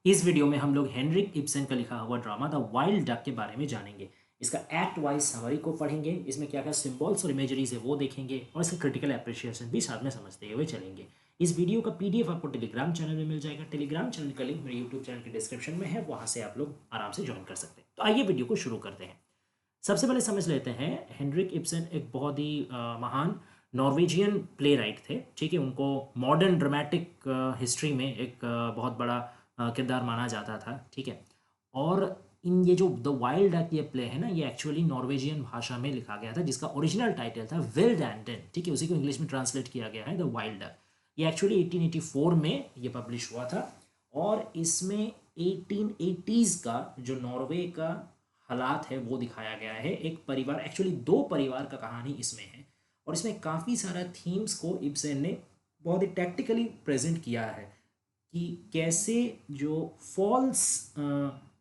इस वीडियो में हम लोग हेनरिक इब्सन का लिखा हुआ ड्रामा द वाइल्ड डक के बारे में जानेंगे। इसका एक्ट वाइज समरी को पढ़ेंगे, इसमें क्या क्या सिंबल्स और इमेजरीज है वो देखेंगे और इसका क्रिटिकल एप्रिसिएशन भी साथ में समझते हुए चलेंगे। इस वीडियो का पीडीएफ आपको टेलीग्राम चैनल में मिल जाएगा। टेलीग्राम चैनल का लिंक मेरे यूट्यूब चैनल के डिस्क्रिप्शन में है, वहाँ से आप लोग आराम से ज्वाइन कर सकते हैं। तो आइए वीडियो को शुरू करते हैं। सबसे पहले समझ लेते हैं, हेनरिक इब्सन एक बहुत ही महान नॉर्वेजियन प्ले राइट थे। ठीक है, उनको मॉडर्न ड्रामेटिक हिस्ट्री में एक बहुत बड़ा किरदार माना जाता था। ठीक है, और इन ये जो द वाइल्ड डक ये प्ले है ना, ये एक्चुअली नॉर्वेजियन भाषा में लिखा गया था, जिसका ओरिजिनल टाइटल था विल्ड एंडन। ठीक है, उसी को इंग्लिश में ट्रांसलेट किया गया है द वाइल्ड डक। ये एक्चुअली 1884 में ये पब्लिश हुआ था और इसमें 1880s का जो नॉर्वे का हालात है वो दिखाया गया है। एक परिवार, एक्चुअली दो परिवार का कहानी इसमें है और इसमें काफ़ी सारा थीम्स को इब्सन ने बहुत ही टैक्टिकली प्रेजेंट किया है कि कैसे जो फॉल्स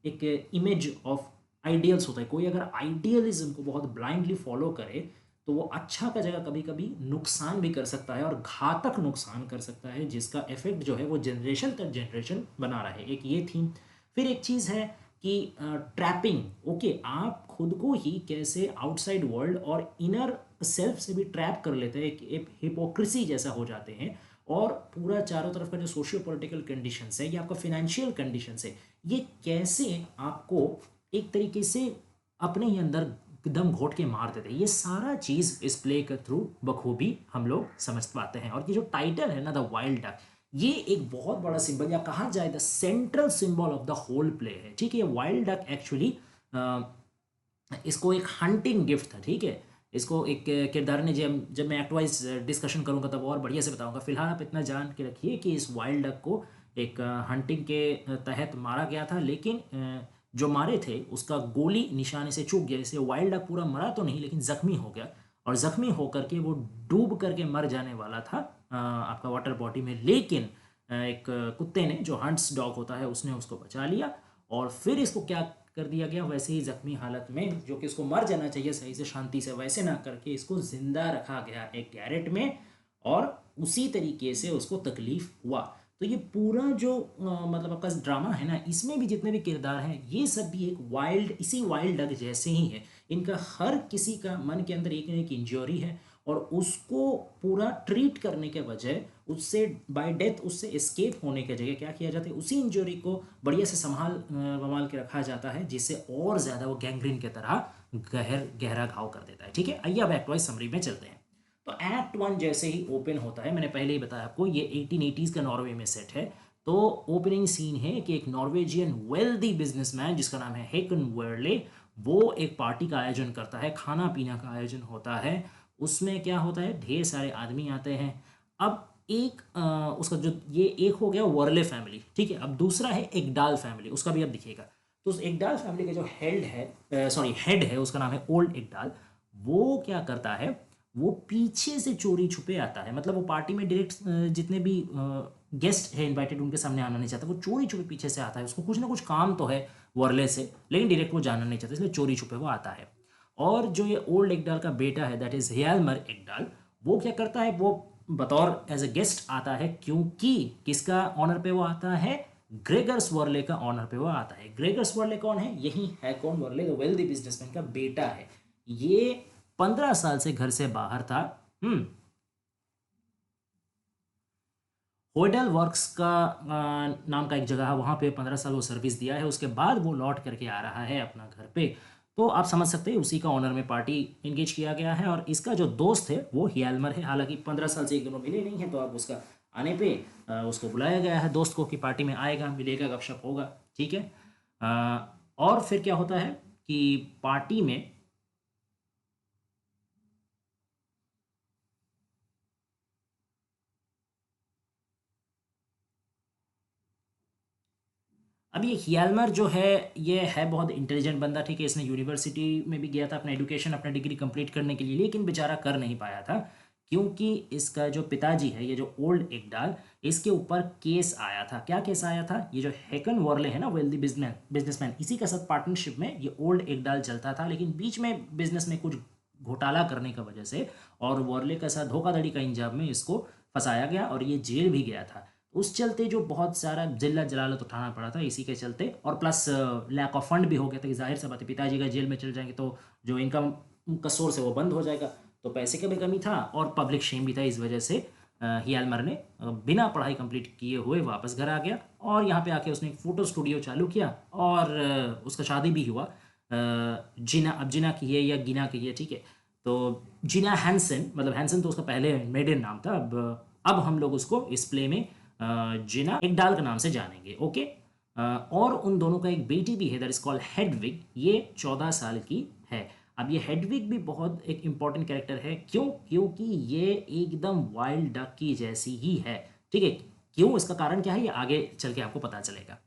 एक इमेज ऑफ आइडियल्स होता है, कोई अगर आइडियलिज्म को बहुत ब्लाइंडली फॉलो करे तो वो अच्छा का जगह कभी कभी नुकसान भी कर सकता है और घातक नुकसान कर सकता है, जिसका इफेक्ट जो है वो जनरेशन तक जनरेशन बना रहे। एक ये थीम। फिर एक चीज़ है कि ट्रैपिंग। ओके, आप खुद को ही कैसे आउटसाइड वर्ल्ड और इनर सेल्फ से भी ट्रैप कर लेते हैं, एक हिपोक्रेसी जैसा हो जाते हैं और पूरा चारों तरफ का जो सोशियो पॉलिटिकल कंडीशंस है या आपका फिनेंशियल कंडीशंस है, ये कैसे आपको एक तरीके से अपने ही अंदर दम घोट के मार देते हैं। ये सारा चीज़ इस प्ले के थ्रू बखूबी हम लोग समझ पाते हैं। और ये जो टाइटल है ना, द वाइल्ड डक, ये एक बहुत बड़ा सिंबल या कहा जाए the central symbol of the whole play है। ठीक है, वाइल्ड डक एक्चुअली इसको एक हंटिंग गिफ्ट था। ठीक है, इसको एक किरदार ने, जब मैं एक्ट वाइज डिस्कशन करूंगा तब और बढ़िया से बताऊंगा। फिलहाल आप इतना जान के रखिए कि इस वाइल्ड डक को एक हंटिंग के तहत मारा गया था, लेकिन जो मारे थे उसका गोली निशाने से चूक गया। इससे वाइल्ड डक पूरा मरा तो नहीं लेकिन जख्मी हो गया और जख्मी होकर के वो डूब करके मर जाने वाला था आपका वाटर बॉडी में। लेकिन एक कुत्ते ने, जो हंट्स डॉग होता है, उसने उसको बचा लिया और फिर इसको क्या कर दिया गया, वैसे ही जख्मी हालत में, जो कि इसको मर जाना चाहिए सही से शांति से, वैसे ना करके इसको जिंदा रखा गया एक गैरेट में और उसी तरीके से उसको तकलीफ हुआ। तो ये पूरा जो मतलब आपका ड्रामा है ना, इसमें भी जितने भी किरदार हैं ये सब भी एक वाइल्ड, इसी वाइल्ड डक जैसे ही है। इनका हर किसी का मन के अंदर एक न एक इंजरी है और उसको पूरा ट्रीट करने के बजाय, उससे बाय डेथ उससे एस्केप होने के जगह क्या किया जाता है, उसी इंजरी को बढ़िया से संभाल के रखा जाता है, जिससे और ज़्यादा वो गैंग्रीन की तरह गहरा घाव कर देता है। ठीक है, आइए अब एक्ट वाइज समरी में चलते हैं। तो एक्ट वन जैसे ही ओपन होता है, मैंने पहले ही बताया आपको, ये 1880s का नॉर्वे में सेट है। तो ओपनिंग सीन है कि एक नॉर्वेजियन वेल्दी बिजनेसमैन जिसका नाम है हेकन वर्ले, वो एक पार्टी का आयोजन करता है, खाना पीना का आयोजन होता है। उसमें क्या होता है, ढेर सारे आदमी आते हैं। अब एक उसका जो, ये एक हो गया वर्ले फैमिली। ठीक है, अब दूसरा है एकडाल फैमिली, उसका भी अब दिखेगा। तो उस एकडाल फैमिली का जो हेड है, उसका नाम है ओल्ड एकडाल। वो क्या करता है, वो पीछे से चोरी छुपे आता है। मतलब वो पार्टी में डायरेक्ट जितने भी गेस्ट है इनवाइटेड, उनके सामने आना नहीं चाहता, वो चोरी छुपे पीछे से आता है। उसको कुछ ना कुछ काम तो है वर्ले से, लेकिन डायरेक्ट वो जाना नहीं चाहता, इसलिए चोरी छुपे वो आता है। और जो ये ओल्ड एकडाल का बेटा है, दैट इज हियालमर एकडाल, वो क्या करता है, वो बतौर एज ए गेस्ट आता है, क्योंकि किसका ऑनर पे वो आता है, ग्रेगर्स वर्ले का ऑनर पे वो आता है। ग्रेगर्स वर्ले कौन है, यही है कौन, वर्ले द वेल्दी बिजनेसमैन का बेटा है। ये 15 साल से घर से बाहर था। होइडल वर्क्स का नाम का एक जगह है, वहाँ पे 15 साल वो सर्विस दिया है। उसके बाद वो लौट करके आ रहा है अपना घर पे। तो आप समझ सकते हैं उसी का ऑनर में पार्टी इंगेज किया गया है और इसका जो दोस्त है वो हियालमर है। हालांकि 15 साल से एक दोनों मिले नहीं है, तो अब उसका आने पे उसको बुलाया गया है दोस्त को कि पार्टी में आएगा, मिलेगा, गपशप होगा। ठीक है, और फिर क्या होता है कि पार्टी में अब ये हियालमर जो है, ये है बहुत इंटेलिजेंट बंदा। ठीक है, इसने यूनिवर्सिटी में भी गया था अपना एजुकेशन, अपना डिग्री कंप्लीट करने के लिए, लेकिन बेचारा कर नहीं पाया था क्योंकि इसका जो पिताजी है, ये जो ओल्ड एकडाल, इसके ऊपर केस आया था। क्या केस आया था, ये जो हेकन वर्ले है ना, वेल्दी बिजनेसमैन, इसी का साथ पार्टनरशिप में ये ओल्ड एकडाल चलता था, लेकिन बीच में बिजनेस में कुछ घोटाला करने की वजह से और वर्ले के साथ धोखाधड़ी का इंजाम में इसको फंसाया गया और ये जेल भी गया था। उस चलते जो बहुत सारा जिल्लत जलालत उठाना पड़ा था इसी के चलते, और प्लस लैक ऑफ फंड भी हो गया था कि जाहिर सा बात है पिताजी का जेल में चल जाएंगे तो जो इनकम का सोर्स है वो बंद हो जाएगा, तो पैसे का भी कमी था और पब्लिक शेम भी था। इस वजह से हियालमर ने बिना पढ़ाई कंप्लीट किए हुए वापस घर आ गया और यहाँ पे आके उसने एक फ़ोटो स्टूडियो चालू किया और उसका शादी भी हुआ। जिना, अब जिना की है या गिना की है, ठीक है, तो जिना हैंसन, मतलब हैंसन तो उसका पहले मेडन नाम था, अब हम लोग उसको इस प्ले में जिना एकडाल के नाम से जानेंगे। ओके, और उन दोनों का एक बेटी भी है दैट इज कॉल्ड हेडविग, ये 14 साल की है। अब ये हेडविग भी बहुत एक इम्पॉर्टेंट कैरेक्टर है, क्यों? क्योंकि ये एकदम वाइल्ड डक की जैसी ही है, ठीक है। क्यों, इसका कारण क्या है, ये आगे चल के आपको पता चलेगा,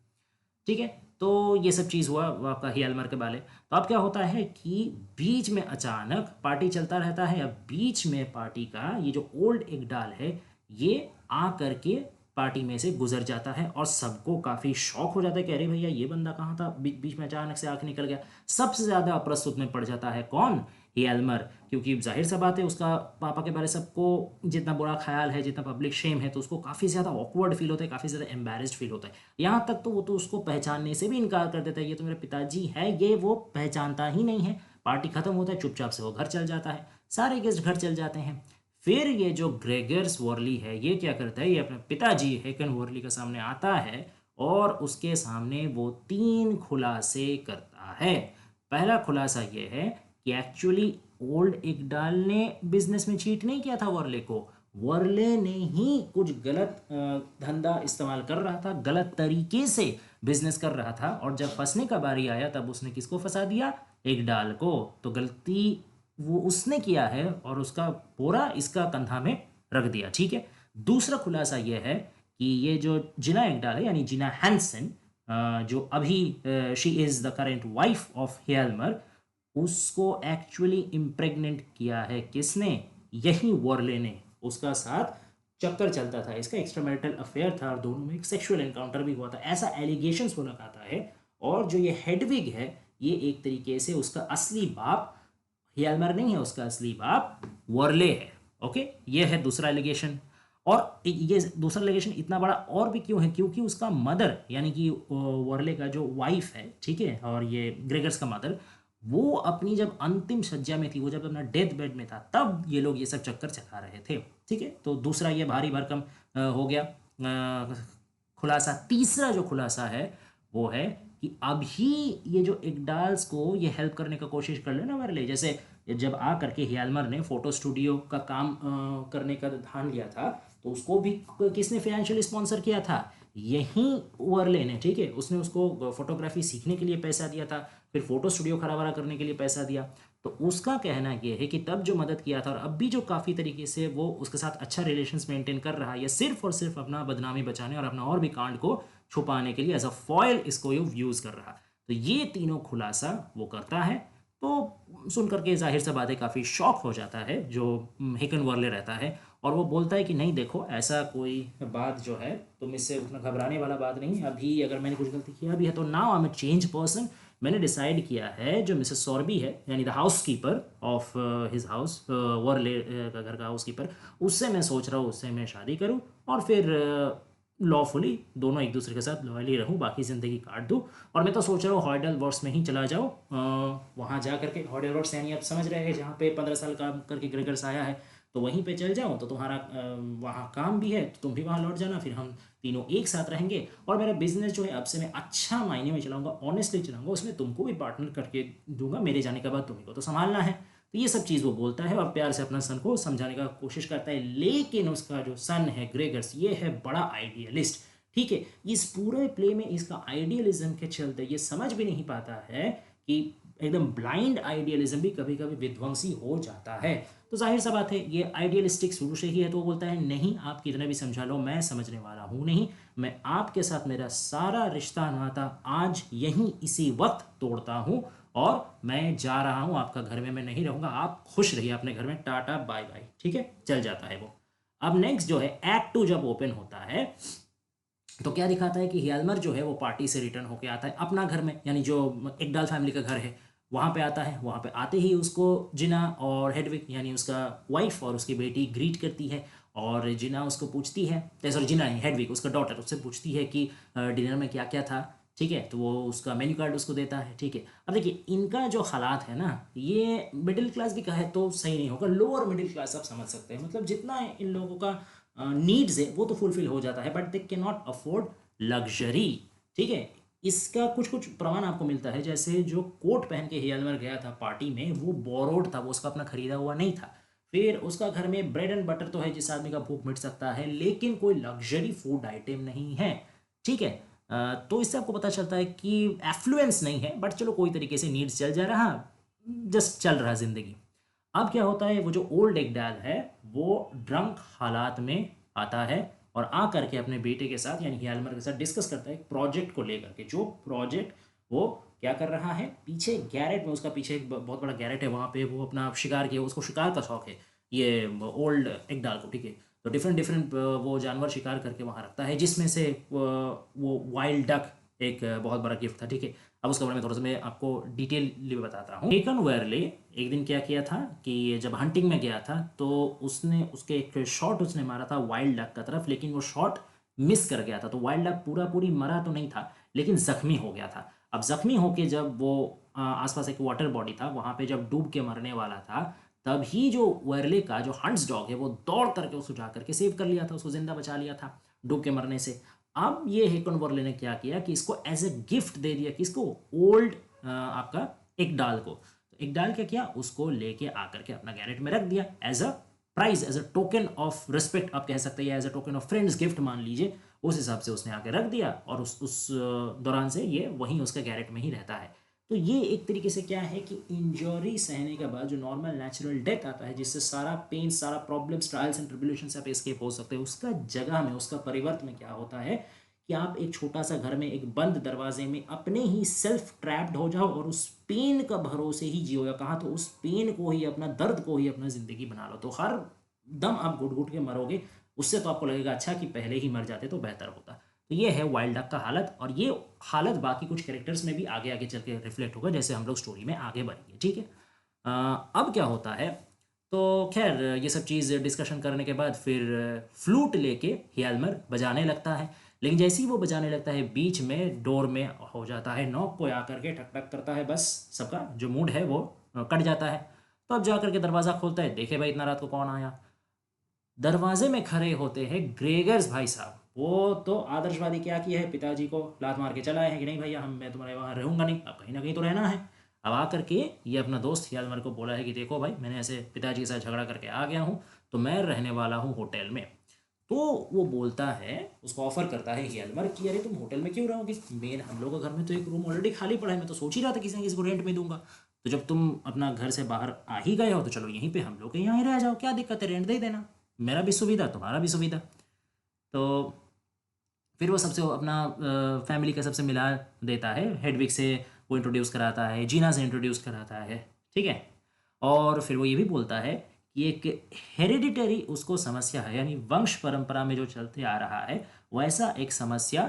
ठीक है। तो ये सब चीज़ हुआ वो आपका हियालमर के बारे। तो अब क्या होता है कि बीच में अचानक पार्टी चलता रहता है, अब बीच में पार्टी का ये जो ओल्ड एकडाल है ये आ करके पार्टी में से गुजर जाता है और सबको काफ़ी शौक हो जाता है कि अरे भैया ये बंदा कहाँ था, बीच में अचानक से आँख निकल गया। सबसे ज़्यादा अप्रस्तुत में पड़ जाता है कौन? हियालमर, क्योंकि जाहिर सा बात है उसका पापा के बारे सबको जितना बुरा ख्याल है, जितना पब्लिक शेम है, तो उसको काफ़ी ज़्यादा ऑकवर्ड फील होता है, काफ़ी ज़्यादा एम्बेरस्ड फील होता है। यहाँ तक तो वो तो उसको पहचानने से भी इनकार कर देता है, ये तो मेरे पिताजी है, ये वो पहचानता ही नहीं है। पार्टी खत्म होता है, चुपचाप से वो घर चल जाता है, सारे गेस्ट घर चल जाते हैं। फिर ये जो ग्रेगर्स वॉरली है ये क्या करता है, ये अपने पिताजी हेकन वॉरली के सामने आता है और उसके सामने वो 3 खुलासे करता है। पहला खुलासा ये है कि एक्चुअली ओल्ड एकडाल ने बिजनेस में चीट नहीं किया था वॉरले को, वॉरले ने ही कुछ गलत धंधा इस्तेमाल कर रहा था, गलत तरीके से बिजनेस कर रहा था, और जब फंसने का बारी आया तब उसने किसको फंसा दिया? एकडाल को। तो गलती वो उसने किया है और उसका पूरा इसका कंधा में रख दिया, ठीक है। दूसरा खुलासा ये है कि ये जो जिना एकडाल है यानी जिना हैंसन, जो अभी she is the current wife of Hjalmar, उसको एक्चुअली इम्प्रेग्नेंट किया है किसने? यही वॉरले ने। उसका साथ चक्कर चलता था, इसका एक्स्ट्रामैरिटल अफेयर था और दोनों में एक सेक्सुअल एनकाउंटर भी हुआ था, ऐसा एलिगेशंस वो लगाता है। और जो ये हेडविग है ये एक तरीके से उसका असली बाप हियालमर नहीं है, उसका असली बाप वॉरले है। ओके, ये है दूसरा एलिगेशन। और ये दूसरा एलिगेशन इतना बड़ा और भी क्यों है, क्योंकि उसका मदर यानी कि वॉरले का जो वाइफ है, ठीक है, और ये ग्रेगर्स का मदर, वो अपनी जब अंतिम शज्या में थी, वो जब अपना डेथ बेड में था, तब ये लोग ये सब चक्कर चला रहे थे, ठीक है। तो दूसरा ये भारी भरकम हो गया खुलासा। तीसरा जो खुलासा है वो है कि अभी ये जो एकडाल्स को ये हेल्प करने का कोशिश कर लेना हमारे लिए, जैसे जब आ करके हियालमर ने फोटो स्टूडियो का काम करने का ठान लिया था, तो उसको भी किसने फाइनेंशियली स्पॉन्सर किया था? यही वॉरले ने, ठीक है। उसने उसको फोटोग्राफी सीखने के लिए पैसा दिया था, फिर फोटो स्टूडियो खड़ा वड़ा करने के लिए पैसा दिया। तो उसका कहना यह है कि तब जो मदद किया था और अब भी जो काफ़ी तरीके से वो उसके साथ अच्छा रिलेशंस मेंटेन कर रहा है, ये सिर्फ और सिर्फ अपना बदनामी बचाने और अपना और भी कांड को छुपाने के लिए एज अ फॉयल इसको यूज़ कर रहा। तो ये तीनों खुलासा वो करता है। तो सुन करके जाहिर सा बात है काफ़ी शॉक हो जाता है जो हेकन वॉरले रहता है, और वो बोलता है कि नहीं देखो ऐसा कोई बात जो है तुम इससे उतना घबराने वाला बात नहीं। अभी अगर मैंने कुछ गलती किया भी है तो now I am a change person. मैंने डिसाइड किया है जो मिसेस सॉर्बी है यानी the housekeeper of his house, Werle का घर का हाउस कीपर, उससे मैं सोच रहा हूँ उससे मैं शादी करूँ और फिर लॉफुली दोनों एक दूसरे के साथ लॉयली रहूँ, बाकी ज़िंदगी काट दूँ। और मैं तो सोच रहा हूँ हॉयडल वर्क्स में ही चला जाऊँ, वहाँ जा करके हॉयडल वर्क्स यानी आप समझ रहे हैं जहाँ पे 15 साल काम करके ग्रेगर्स आया है, तो वहीं पे चल जाऊँ तो तुम्हारा वहाँ काम भी है तो तुम भी वहाँ लौट जाना, फिर हम तीनों एक साथ रहेंगे। और मेरा बिजनेस जो है अब से मैं अच्छा मायने में चलाऊँगा, ऑनेस्टली चलाऊँगा, उसमें तुमको भी पार्टनर करके दूंगा, मेरे जाने के बाद तुम्ही को तो संभालना है। तो ये सब चीज़ वो बोलता है और प्यार से अपना सन को समझाने का कोशिश करता है। लेकिन उसका जो सन है ग्रेगर्स, ये है बड़ा आइडियलिस्ट, ठीक है। इस पूरे प्ले में इसका आइडियलिज्म के चलते ये समझ भी नहीं पाता है कि एकदम ब्लाइंड आइडियलिज्म भी कभी कभी विध्वंसी हो जाता है। तो जाहिर सा बात है ये आइडियलिस्टिक शुरू से ही है, तो वो बोलता है नहीं आप कितना भी समझा लो मैं समझने वाला हूँ नहीं, मैं आपके साथ मेरा सारा रिश्ता नाता आज यहीं इसी वक्त तोड़ता हूँ और मैं जा रहा हूँ आपका घर में, मैं नहीं रहूँगा, आप खुश रहिए अपने घर में, टाटा बाय बाय, ठीक है। चल जाता है वो। अब नेक्स्ट जो है एक्ट 2 जब ओपन होता है तो क्या दिखाता है कि हियालमर जो है वो पार्टी से रिटर्न होकर आता है अपना घर में, यानी जो एकडाल फैमिली का घर है वहाँ पे आता है। वहाँ पे आते ही उसको जिना और हेडविग यानी उसका वाइफ और उसकी बेटी ग्रीट करती है और जिना उसको पूछती है, सॉरी जिना नहीं, हेडविग उसका डॉटर उससे पूछती है कि डिनर में क्या क्या था, ठीक है। तो वो उसका मेन्यू कार्ड उसको देता है, ठीक है। अब देखिए इनका जो हालात है ना, ये मिडिल क्लास भी कहे तो सही नहीं होगा, लोअर मिडिल क्लास आप समझ सकते हैं। मतलब जितना इन लोगों का नीड्स है वो तो फुलफिल हो जाता है, but they can not afford luxury, ठीक है। इसका कुछ कुछ प्रमाण आपको मिलता है, जैसे जो कोट पहन के हियलमर गया था पार्टी में, वो बोरोड था, वो उसका अपना खरीदा हुआ नहीं था। फिर उसका घर में ब्रेड एंड बटर तो है, जिस आदमी का भूख मिट सकता है, लेकिन कोई लग्जरी फूड आइटम नहीं है, ठीक है। तो इससे आपको पता चलता है कि एफ्लुएंस नहीं है, बट चलो कोई तरीके से नीड्स चल जा रहा, जस्ट चल रहा जिंदगी। अब क्या होता है, वो जो ओल्ड एकडाल है वो ड्रंक हालात में आता है और आ करके अपने बेटे के साथ यानी हियालमर के साथ डिस्कस करता है एक प्रोजेक्ट को लेकर के। जो प्रोजेक्ट वो क्या कर रहा है, पीछे गैरेट में, उसका पीछे एक बहुत बड़ा गैरेट है, वहाँ पे वो अपना शिकार किया, उसको शिकार का शौक है ये ओल्ड एकडाल को, ठीक है। तो डिफरेंट डिफरेंट वो जानवर शिकार करके वहाँ रखता है, जिसमें से वो वाइल्ड डक एक बहुत बड़ा गिफ्ट था, ठीक है। अब उसके बारे में थोड़ा सा मैं आपको डिटेल बताता हूँ। एकन वेरले एक दिन क्या किया था कि जब हंटिंग में गया था तो उसने उसके एक शॉट उसने मारा था वाइल्ड डक का तरफ, लेकिन वो शॉट मिस कर गया था। तो वाइल्ड डक पूरा पूरी मरा तो नहीं था, लेकिन जख्मी हो गया था। अब जख्मी होके जब वो आसपास एक वाटर बॉडी था वहाँ पे जब डूब के मरने वाला था, तभी जो वेरले का जो हंट्स डॉग है वो दौड़ करके उसको जा करके सेव कर लिया था, उसको जिंदा बचा लिया था डूब के मरने से। अब ये हेकन वॉरले ने क्या किया कि इसको एज ए गिफ्ट दे दिया, किसको, ओल्ड आपका एक डाल को। तो एक डाल क्या किया, उसको लेके आकर के अपना गैरेट में रख दिया as a prize, as a token of respect आप कह सकते हैं, as a token of friends gift मान लीजिए। उस हिसाब से उसने आके रख दिया और उस दौरान से ये वहीं उसका गैरेट में ही रहता है। तो ये एक तरीके से क्या है कि इंजरी सहने के बाद जो नॉर्मल नेचुरल डेथ आता है, जिससे सारा पेन, सारा प्रॉब्लम्स, ट्रायल्स एंड ट्रिब्यूलेशन से आप एस्केप हो सकते हैं, उसका जगह में, उसका परिवर्तन में क्या होता है कि आप एक छोटा सा घर में एक बंद दरवाजे में अपने ही सेल्फ ट्रैप्ड हो जाओ और उस पेन का भरोसे ही जियो, या कहा तो उस पेन को ही, अपना दर्द को ही अपना जिंदगी बना लो। तो हर दम आप घुट घुट के मरोगे, उससे तो आपको लगेगा अच्छा कि पहले ही मर जाते तो बेहतर होता। तो ये है वाइल्ड डक का हालत, और ये हालत बाकी कुछ कैरेक्टर्स में भी आगे आगे चल के रिफ्लेक्ट होगा जैसे हम लोग स्टोरी में आगे बढ़ेंगे, ठीक है। अब क्या होता है, तो खैर ये सब चीज़ डिस्कशन करने के बाद फिर फ्लूट लेके हियालमर बजाने लगता है। लेकिन जैसे ही वो बजाने लगता है, बीच में डोर में हो जाता है नॉक, कोई आकर के ठक ठक करता है, बस सबका जो मूड है वो कट जाता है। तो अब जा करके दरवाज़ा खोलता है, देखे भाई इतना रात को कौन आया। दरवाजे में खड़े होते हैं ग्रेगर्स भाई साहब। वो तो आदर्शवादी क्या किया है, पिताजी को लात मार के चला है कि नहीं भैया मैं तुम्हारे वहाँ रहूँगा नहीं, अब कहीं ना कहीं तो रहना है। अब आकर के ये अपना दोस्त हियालमर को बोला है कि देखो भाई मैंने ऐसे पिताजी के साथ झगड़ा करके आ गया हूँ, तो मैं रहने वाला हूँ होटल में। तो वो बोलता है, उसको ऑफर करता है हियालमर कि अरे तुम होटल में क्यों रहोगे, मेन हम लोगों का घर में तो एक रूम ऑलरेडी खाली पड़ा है, मैं तो सोच ही रहा था किसी न किसी को रेंट में दूंगा। तो जब तुम अपना घर से बाहर आ ही गए हो तो चलो यहीं पे हम लोग के यहाँ ही रह जाओ, क्या दिक्कत है, रेंट दे देना, मेरा भी सुविधा तुम्हारा भी सुविधा। तो फिर वो सबसे अपना फैमिली का सबसे मिला देता है, हेडविग से वो इंट्रोड्यूस कराता है, जीना से इंट्रोड्यूस कराता है, ठीक है। और फिर वो ये भी बोलता है कि एक हेरिडिटरी उसको समस्या है, यानी वंश परंपरा में जो चलते आ रहा है वैसा एक समस्या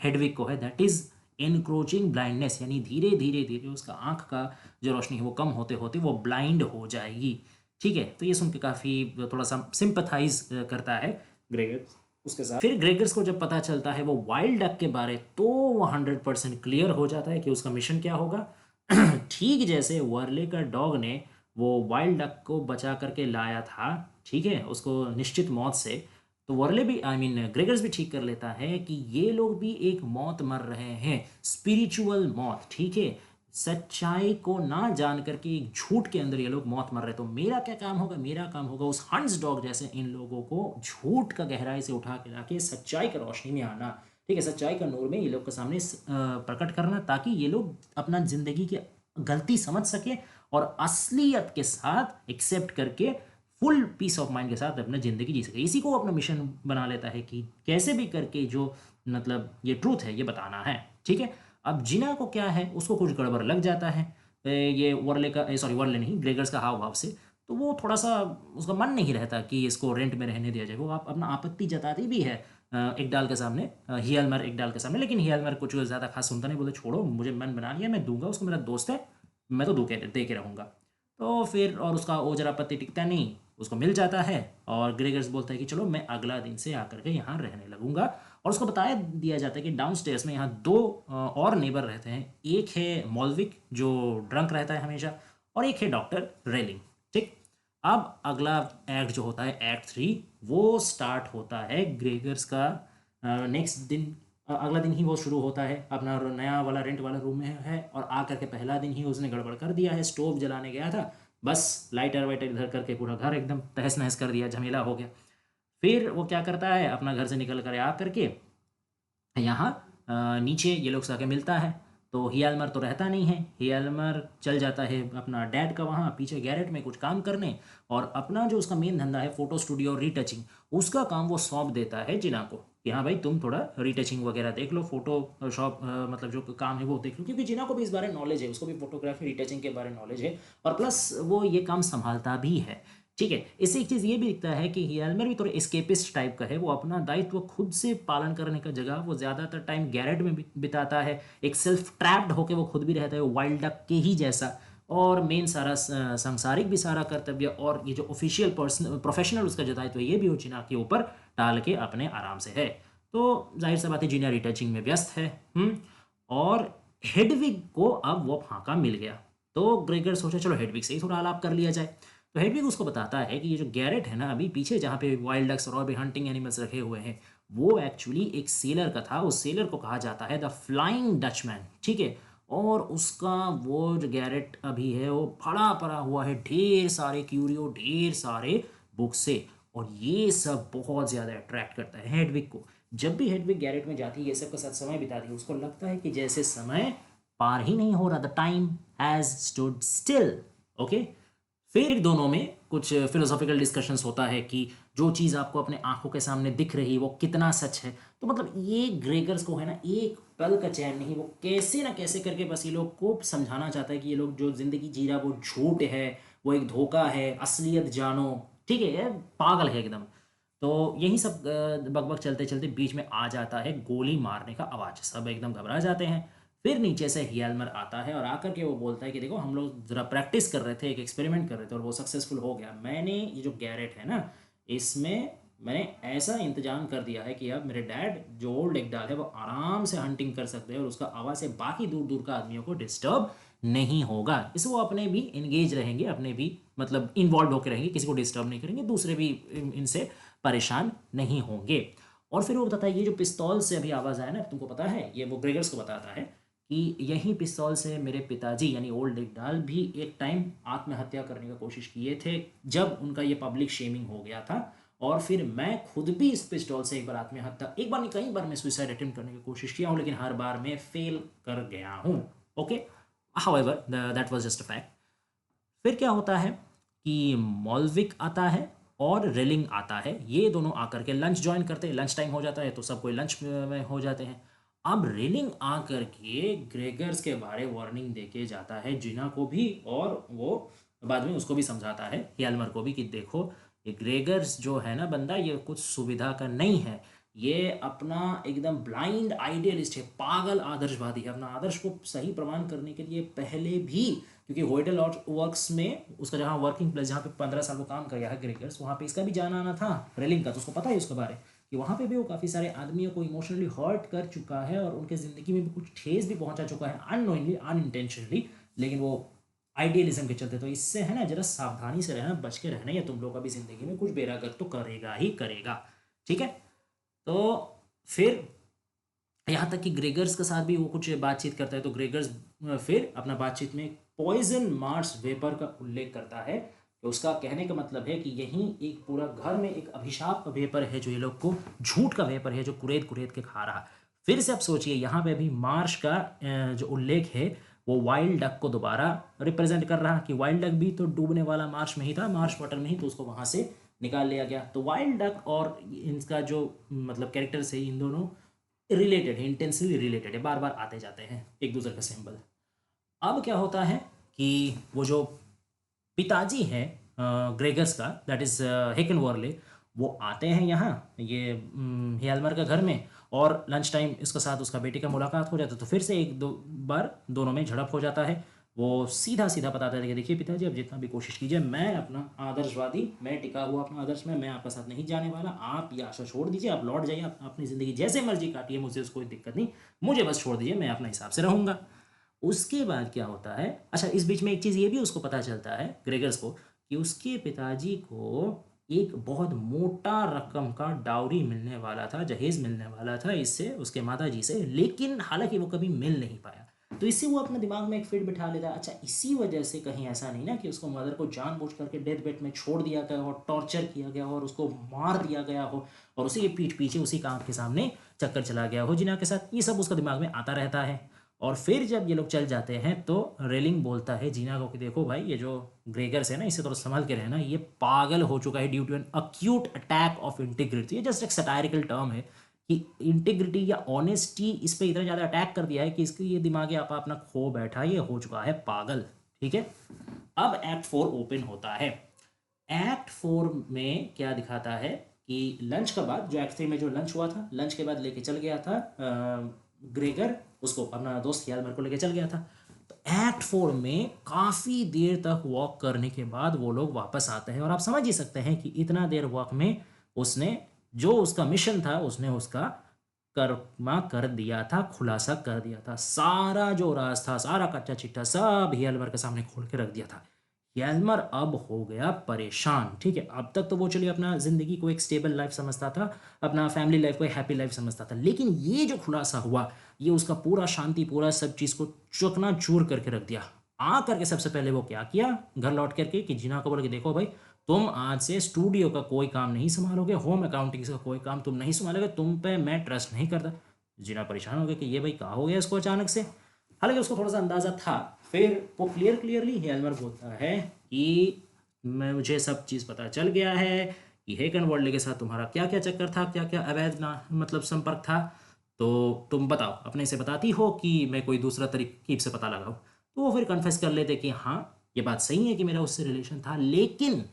हेडविग को है, दैट इज़ इनक्रोचिंग ब्लाइंडनेस, यानी धीरे धीरे धीरे उसका आँख का जो रोशनी है वो कम होते होते वो ब्लाइंड हो जाएगी, ठीक है। तो ये सुन के काफ़ी थोड़ा सा सिंपथाइज करता है ग्रेगर्स उसके साथ। फिर ग्रेगर्स को जब पता चलता है वो वाइल्ड डक के बारे, तो वो 100% क्लियर हो जाता है कि उसका मिशन क्या होगा। ठीक जैसे वर्ले का डॉग ने वो वाइल्ड डक को बचा करके लाया था, ठीक है, उसको निश्चित मौत से, तो वर्ले भी आई मीन ग्रेगर्स भी ठीक कर लेता है कि ये लोग भी एक मौत मर रहे हैं, स्पिरिचुअल मौत, ठीक है। सच्चाई को ना जान करके एक झूठ के अंदर ये लोग मौत मर रहे। तो मेरा क्या काम होगा, मेरा काम होगा उस हंट्स डॉग जैसे इन लोगों को झूठ का गहराई से उठा के लाके सच्चाई का रोशनी में आना, ठीक है, सच्चाई का नूर में ये लोग के सामने प्रकट करना, ताकि ये लोग अपना जिंदगी की गलती समझ सके और असलियत के साथ एक्सेप्ट करके फुल पीस ऑफ माइंड के साथ अपना ज़िंदगी जी सके। इसी को अपना मिशन बना लेता है कि कैसे भी करके जो मतलब ये ट्रूथ है ये बताना है, ठीक है। अब जिना को क्या है, उसको कुछ गड़बड़ लग जाता है ये वर्ले का, सॉरी वर्ले नहीं, ग्रेगर्स का हाव भाव से। तो वो थोड़ा सा उसका मन नहीं रहता कि इसको रेंट में रहने दिया जाए। वो आप अपना आपत्ति जताती भी है एक डाल के सामने, हियालमर एक डाल के सामने, लेकिन हियालमर कुछ ज़्यादा खास सुनता नहीं, बोले छोड़ो मुझे मन बना लिया, मैं दूंगा उसको, मेरा दोस्त है, मैं तो दे के रहूँगा। तो फिर और उसका वो जरा आपत्ति टिकता नहीं, उसको मिल जाता है और ग्रेगर्स बोलता है कि चलो मैं अगला दिन से आकर के यहाँ रहने लगूंगा। और उसको बताया दिया जाता है कि डाउनस्टेयर्स में यहाँ दो और नेबर रहते हैं, एक है मॉल्विक जो ड्रंक रहता है हमेशा, और एक है डॉक्टर रेलिंग। ठीक, अब अगला एक्ट जो होता है एक्ट 3 वो स्टार्ट होता है ग्रेगर्स का नेक्स्ट दिन। अगला दिन ही वो शुरू होता है, अपना नया वाला रेंट वाला रूम में है और आकर के पहला दिन ही उसने गड़बड़ कर दिया है। स्टोव जलाने गया था, बस लाइटर वाइटर इधर करके पूरा घर एकदम तहस नहस कर दिया, झमेला हो गया। फिर वो क्या करता है, अपना घर से निकल कर आ करके यहाँ नीचे ये लोग से आके मिलता है। तो हियालमर तो रहता नहीं है, हियालमर चल जाता है अपना डैड का वहाँ पीछे गैरेट में कुछ काम करने, और अपना जो उसका मेन धंधा है फोटो स्टूडियो और रीटचिंग, उसका काम वो सौंप देता है जिना को कि हाँ भाई तुम थोड़ा रीटचिंग वगैरह देख लो, फोटो शॉप मतलब जो काम है वो देख लो, क्योंकि जिना को भी इस बारे नॉलेज है, उसको भी फोटोग्राफी रीटचिंग के बारे नॉलेज है, और प्लस वो ये काम संभालता भी है। ठीक है, इससे एक चीज़ ये भी दिखता है कि हियालमर भी थोड़ा एस्केपिस्ट टाइप का है, वो अपना दायित्व खुद से पालन करने का जगह वो ज़्यादातर टाइम गैरेट में बिताता है, एक सेल्फ ट्रैप्ड होकर वो खुद भी रहता है वाइल्ड डक के ही जैसा, और मेन सारा सांसारिक भी सारा कर्तव्य और ये जो ऑफिशियल पर्सनल प्रोफेशनल उसका जो दायित्व है ये भी वो जिना के ऊपर टाल के अपने आराम से है। तो जाहिर सा बात है जिना रिटचिंग में व्यस्त है। और हेडविग को अब वो फांका मिल गया, तो ग्रेगर सोचा चलो हेडविग से ही थोड़ा आलाप कर लिया जाए। तो हेडविग उसको बताता है कि ये जो गैरेट है ना अभी पीछे जहाँ पे वाइल्ड डक्स और भी हंटिंग एनिमल्स रखे हुए हैं, वो एक्चुअली एक सेलर का था। उस सेलर को कहा जाता है द फ्लाइंग डचमैन। ठीक है, और उसका वो जो गैरेट अभी है वो भरा पड़ा हुआ है ढेर सारे क्यूरियो, ढेर सारे बुक से, और ये सब बहुत ज़्यादा अट्रैक्ट करता है हेडविग को। जब भी हेडविग गैरेट में जाती है ये सब के साथ समय बिताती है, उसको लगता है कि जैसे समय पार ही नहीं हो रहा, the time has stood still. Okay, फिर दोनों में कुछ फिलोसॉफिकल डिस्कशंस होता है कि जो चीज़ आपको अपने आंखों के सामने दिख रही वो कितना सच है। तो मतलब ये ग्रेगर्स को है ना एक पल का चैन नहीं, वो कैसे ना कैसे करके बस ये लोग को समझाना चाहता है कि ये लोग जो ज़िंदगी जी रहा वो झूठ है, वो एक धोखा है, असलियत जानो। ठीक है, ये पागल है एकदम। तो यही सब बकबक चलते चलते बीच में आ जाता है गोली मारने का आवाज़, सब एकदम घबरा जाते हैं। फिर नीचे से हियालमर आता है और आकर के वो बोलता है कि देखो हम लोग ज़रा प्रैक्टिस कर रहे थे, एक एक्सपेरिमेंट कर रहे थे और वो सक्सेसफुल हो गया। मैंने ये जो गैरेट है ना इसमें मैंने ऐसा इंतजाम कर दिया है कि अब मेरे डैड जो ओल्ड एकडाल है वो आराम से हंटिंग कर सकते हैं और उसका आवाज़ से बाकी दूर दूर का आदमियों को डिस्टर्ब नहीं होगा। इससे वो अपने भी इंगेज रहेंगे, अपने भी मतलब इन्वॉल्व होकर रहेंगे, किसी को डिस्टर्ब नहीं करेंगे, दूसरे भी इनसे परेशान नहीं होंगे। और फिर वो बताता है ये जो पिस्तौल से अभी आवाज़ आया ना, तुमको पता है, ये वो ग्रेगर्स को बताता है कि यही पिस्तौल से मेरे पिताजी यानी ओल्ड एकडाल भी एक टाइम आत्महत्या करने की कोशिश किए थे जब उनका ये पब्लिक शेमिंग हो गया था, और फिर मैं खुद भी इस पिस्तौल से एक बार आत्महत्या, एक बार नहीं कई बार मैं सुसाइड अटेम्प्ट करने की कोशिश किया हूँ, लेकिन हर बार मैं फेल कर गया हूँ। Okay, however that was just a fact. फिर क्या होता है कि मॉल्विक आता है और रेलिंग आता है, ये दोनों आकर के लंच ज्वाइन करते हैं। लंच टाइम हो जाता है तो सब कोई लंच में हो जाते हैं। अब रेलिंग आकर के ग्रेगर्स के बारे वार्निंग देके जाता है जिना को भी, और वो बाद में उसको भी समझाता है हियालमर को भी कि देखो ये ग्रेगर्स जो है ना बंदा ये कुछ सुविधा का नहीं है, ये अपना एकदम ब्लाइंड आइडियलिस्ट है, पागल आदर्शवादी है। अपना आदर्श को सही प्रमाण करने के लिए पहले भी, क्योंकि होइडल और वर्क्स में उसका जहाँ वर्किंग प्लेस जहाँ पे 15 साल वो काम कर रहा है ग्रेगर्स, वहाँ पे इसका भी जाना आना था रेलिंग का, तो उसको पता है उसके बारे कि वहाँ पे भी वो काफ़ी सारे आदमियों को इमोशनली हर्ट कर चुका है और उनके ज़िंदगी में भी कुछ ठेस भी पहुँचा चुका है अननोइंगली अनइंटेंशनली, लेकिन वो आइडियलिज्म के चलते। तो इससे है ना जरा सावधानी से रहना, बच के रहना, या तुम लोग अभी ज़िंदगी में कुछ बेरागत तो करेगा ही करेगा। ठीक है, तो फिर यहाँ तक कि ग्रेगर्स के साथ भी वो कुछ बातचीत करता है, तो ग्रेगर्स फिर अपना बातचीत में पॉइजन मार्स वेपर का उल्लेख करता है कि उसका कहने का मतलब है कि यही एक पूरा घर में एक अभिशाप का वेपर है जो ये लोग को, झूठ का वेपर है जो कुरेद कुरेद के खा रहा। फिर से आप सोचिए यहाँ पे भी मार्श का जो उल्लेख है वो वाइल्ड डक को दोबारा रिप्रेजेंट कर रहा कि वाइल्ड डक भी तो डूबने वाला मार्श में ही था, मार्श वाटर में ही, तो उसको वहाँ से निकाल लिया गया। तो वाइल्ड डक और इनका जो मतलब कैरेक्टर से इन दोनों रिलेटेड है, इंटेंसली रिलेटेड है, बार बार आते जाते हैं एक दूसरे का सिंबल। अब क्या होता है कि वो जो पिताजी हैं ग्रेगर्स का, दैट इज़ हेकन वॉर्ले, वो आते हैं यहाँ ये हियालमर का घर में, और लंच टाइम इसके साथ उसका बेटे का मुलाकात हो जाता है। तो फिर से एक दो बार दोनों में झड़प हो जाता है। वो सीधा सीधा बताता है कि देखिए पिताजी, अब जितना भी कोशिश कीजिए, मैं अपना आदर्शवादी, मैं टिका हुआ अपना आदर्श में, मैं आपका साथ नहीं जाने वाला, आप ये आशा छोड़ दीजिए, आप लौट जाइए, आप अपनी ज़िंदगी जैसे मर्जी काटिए, मुझे उसको कोई दिक्कत नहीं, मुझे बस छोड़ दीजिए, मैं अपने हिसाब से रहूँगा। उसके बाद क्या होता है, अच्छा इस बीच में एक चीज़ ये भी उसको पता चलता है ग्रेगर्स को, कि उसके पिताजी को एक बहुत मोटा रकम का डाउरी मिलने वाला था, जहेज मिलने वाला था इससे, उसके माताजी से, लेकिन हालांकि वो कभी मिल नहीं पाया। तो इससे वो अपने दिमाग में एक फिट बिठा लेता है, अच्छा इसी वजह से कहीं ऐसा नहीं ना कि उसको मदर को जानबूझ करके डेथ बेड में छोड़ दिया गया हो, टॉर्चर किया गया हो और उसको मार दिया गया हो और उसी के पीठ पीछे उसी का आँख के सामने चक्कर चला गया हो जिना के साथ, ये सब उसका दिमाग में आता रहता है। और फिर जब ये लोग चल जाते हैं तो रेलिंग बोलता है जीना को कि देखो भाई, ये जो ग्रेगर्स है ना, इसे थोड़ा संभाल के रहना, ये पागल हो चुका है due to an acute attack of integrity. ये जस्ट एक सटायरिकल टर्म है कि इंटीग्रिटी या ऑनेस्टी इस पे इतना ज़्यादा अटैक कर दिया है कि इसकी ये दिमागी आपा अपना खो बैठा, ये हो चुका है पागल। ठीक है, अब एक्ट 4 ओपन होता है। एक्ट 4 में क्या दिखाता है कि लंच के बाद, जो एक्ट 3 में जो लंच हुआ था, लंच के बाद लेके चल गया था ग्रेगर, उसको अपना दोस्त यालमर को लेके चल गया था। तो एक्ट 4 में काफ़ी देर तक वॉक करने के बाद वो लोग वापस आते हैं और आप समझ ही सकते हैं कि इतना देर वॉक में उसने जो उसका मिशन था उसने उसका कर्मा कर दिया था, खुलासा कर दिया था, सारा जो राज था, सारा कच्चा चिट्ठा सब हियलमर के सामने खोल के रख दिया था। यलमर अब हो गया परेशान। ठीक है, अब तक तो वो चलिए अपना ज़िंदगी को एक स्टेबल लाइफ समझता था, अपना फैमिली लाइफ को एक हैप्पी लाइफ समझता था, लेकिन ये जो खुलासा हुआ, ये उसका पूरा शांति, पूरा सब चीज़ को चकना चूर करके रख दिया। आ करके सबसे पहले वो क्या किया, घर लौट करके कि जीना को बोला कि देखो भाई, तुम आज से स्टूडियो का कोई काम नहीं संभालोगे, होम अकाउंटिंग का कोई काम तुम नहीं संभालोगे, तुम पे मैं ट्रस्ट नहीं करता। जीना परेशान हो गया कि ये भाई कहाँ हो गया इसको अचानक से। हालांकि उसको थोड़ा सा अंदाज़ा था। फिर वो क्लियरली हेलमर बोलता है कि मैं मुझे सब चीज़ पता चल गया है कि हेकन वर्ल्ड के साथ तुम्हारा क्या क्या चक्कर था, क्या क्या अवैध ना मतलब संपर्क था, तो तुम बताओ, अपने से बताती हो कि मैं कोई दूसरा तरीकीब से पता लगाऊँ। तो वो फिर कन्फेस कर लेते कि हाँ, ये बात सही है कि मेरा उससे रिलेशन था, लेकिन